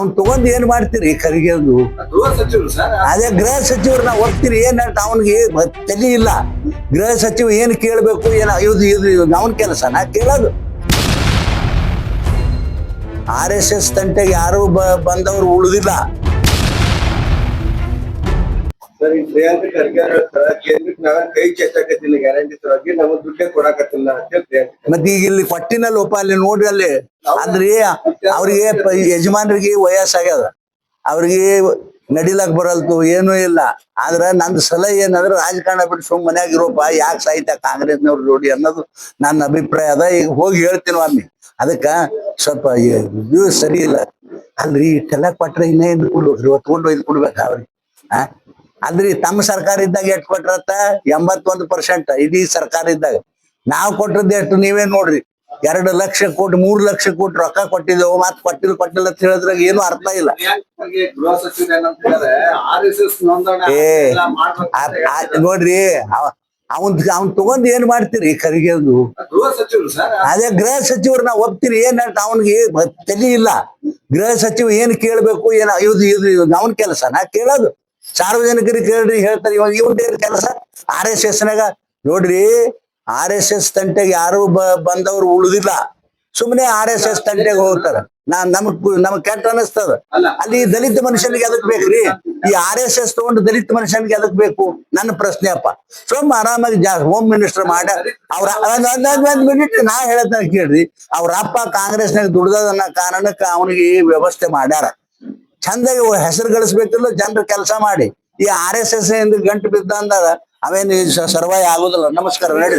ಅವ್ನ್ ತಗೊಂಡ್ ಏನ್ ಮಾಡ್ತೀರಿ ಕರಿಗೆದು? ಗೃಹ ಸಚಿವರು ಸರ್. ಅದೇ ಗೃಹ ಸಚಿವರನ್ನ ಹೋಗ್ತೀರಿ ಏನ್ ಅವನಿಗೆ ತಲೆ ಇಲ್ಲ. ಗೃಹ ಸಚಿವ ಏನ್ ಕೇಳ್ಬೇಕು ಏನ ಇದು ಅವನ್ ಕೆಲಸ ನಾ ಕೇಳೋದು. RSS ತಂಟೆಗೆ ಯಾರು ಬಂದವರು ಉಳಿದಿಲ್ಲ. ಸರ್ ಈ ಪ್ರಿಯಾಂಕ ಖರ್ಗೆ ಕೇಂದ್ರಕ್ಕೆ ನಾವೇನ್ ಕೈ ಚೆಚ್ಚಾಕತ್ತಿಲ್ಲ ಗ್ಯಾರಂಟಿ ಸಲುವಾಗಿ ನಮಗ್ ದುಡ್ಡೇ ಕೊಡಾಕತ್ತಿಲ್ಲ ಅಂತ ಪ್ರಿಯಾಂಕ. ಮತ್ತೆ ಈಗ ಇಲ್ಲಿ ಕೊಟ್ಟಿನಲ್ಲಪ್ಪ ಅಲ್ಲಿ ನೋಡ್ರಿ ಅಲ್ಲಿ ಅಂದ್ರಿ ಅವ್ರಿಗೆ ಯಜಮಾನ್ರಿಗೆ ವಯಸ್ಸಾಗ್ಯದ, ಅವ್ರಿಗೆ ನಡಿಲಕ್ ಬರಲ್ತು ಏನೂ ಇಲ್ಲ. ಆದ್ರ ನಂದು ಸಲಹೆ ಏನಂದ್ರೆ ರಾಜಕಾರಣ ಬಿಟ್ಟು ಸುಮ್ ಮನ್ಯಾಗ ಇರೋಪ, ಯಾಕೆ ಸಾಯ್ತ ಕಾಂಗ್ರೆಸ್ನವ್ರು ಜೋಡಿ ಅನ್ನೋದು ನನ್ನ ಅಭಿಪ್ರಾಯ ಅದ. ಈಗ ಹೋಗಿ ಹೇಳ್ತೀನಿ ಒಮ್ಮೆ. ಅದಕ್ಕ ಸ್ವಲ್ಪ ಇದು ಸರಿ ಇಲ್ಲ ಅಲ್ರಿ. ಇಷ್ಟೆಲ್ಲ ಕೊಟ್ರೆ ಇನ್ನೇನು ಕೊಡ್ಬೇಕ್ರಿ? ತಗೊಂಡು ಒಯ್ದು ಕೊಡ್ಬೇಕ ಅವ್ರಿಗೆ? ಅಲ್ರಿ ತಮ್ಮ ಸರ್ಕಾರ ಇದ್ದಾಗ ಎಷ್ಟು ಕೊಟ್ರತ್ತ? 81% ಇಡೀ ಸರ್ಕಾರ ಇದ್ದಾಗ. ನಾವ್ ಕೊಟ್ಟದ್ದು ಎಷ್ಟು ನೀವೇ ನೋಡ್ರಿ. 2 ಲಕ್ಷ ಕೋಟಿ 3 ಲಕ್ಷ ಕೋಟಿ ರೊಕ್ಕ ಕೊಟ್ಟಿದ್ದೇವು. ಮತ್ ಕೊಟ್ಟಿಲ್ಲ ಅಂತ ಹೇಳಿದ್ರಾಗ ಏನು ಅರ್ಥ ಇಲ್ಲ. ಗೃಹ ಸಚಿವರು ಏನಂತ ಹೇಳಿದ್ರೆ RSS ನೋಂದಣಿ ನೋಡ್ರಿ ಅವನ್ ತಗೊಂಡ್ ಏನ್ ಮಾಡ್ತೀರಿ ಕರಿಗೆದು? ಗೃಹ ಸಚಿವರು ಸರ್. ಅದೇ ಗೃಹ ಸಚಿವರನ್ನ ಹೋಗ್ತೀರಿ ಏನ್ ಅವನಿಗೆ ತಲೆ ಇಲ್ಲ. ಗೃಹ ಸಚಿವ ಏನ್ ಕೇಳ್ಬೇಕು ಏನ ಇದು ಅವನ್ ಕೆಲಸ ನಾ ಕೇಳೋದು. ಸಾರ್ವಜನಿಕರಿಗೆ ಕೇಳ್ರಿ ಹೇಳ್ತಾರೆ. ಇವನ್ ಕೆಲಸ RSS ನಾಗ ನೋಡ್ರಿ. RSS ತಂಟೆಗೆ ಯಾರು ಬಂದವರು ಉಳಿದಿಲ್ಲ. ಸುಮ್ಮನೆ RSS ತಂಟೆಗೆ ಹೋಗ್ತಾರ. ನಮಗ್ ಕೆಟ್ಟ ಅನಿಸ್ತದ. ಅಲ್ಲಿ ದಲಿತ ಮನುಷ್ಯನಿಗೆ ಅದಕ್ ಬೇಕ್ರಿ? ಈ RSS ತಗೊಂಡು ದಲಿತ ಮನುಷ್ಯನಿಗೆ ಅದಕ್ ಬೇಕು? ನನ್ನ ಪ್ರಶ್ನೆ ಅಪ್ಪ. ಸುಮ್ಮ ಆರಾಮಾಗಿ ಹೋಮ್ ಮಿನಿಸ್ಟರ್ ಮಾಡ ಅವ್ರ ಒಂದ್ ಮಿನಿಟ್ ನಾ ಹೇಳತ್ನ ಕೇಳ್ರಿ. ಅವ್ರ ಅಪ್ಪ ಕಾಂಗ್ರೆಸ್ನಾಗ ದುಡ್ದದನ್ನ ಕಾರಣಕ್ಕ ಅವನಿಗೆ ವ್ಯವಸ್ಥೆ ಮಾಡ್ಯಾರ. ಚಂದಾಗಿ ಹೆಸರು ಗಳಿಸ್ಬೇಕಿಲ್ಲ ಜನರು ಕೆಲಸ ಮಾಡಿ. ಈ RSS ಗಂಟು ಬಿದ್ದ ಅಂದಾಗ ಅವೇನು ಸರ್ವಾಯ ಆಗುದಿಲ್ಲ. ನಮಸ್ಕಾರ. ನಡಿ.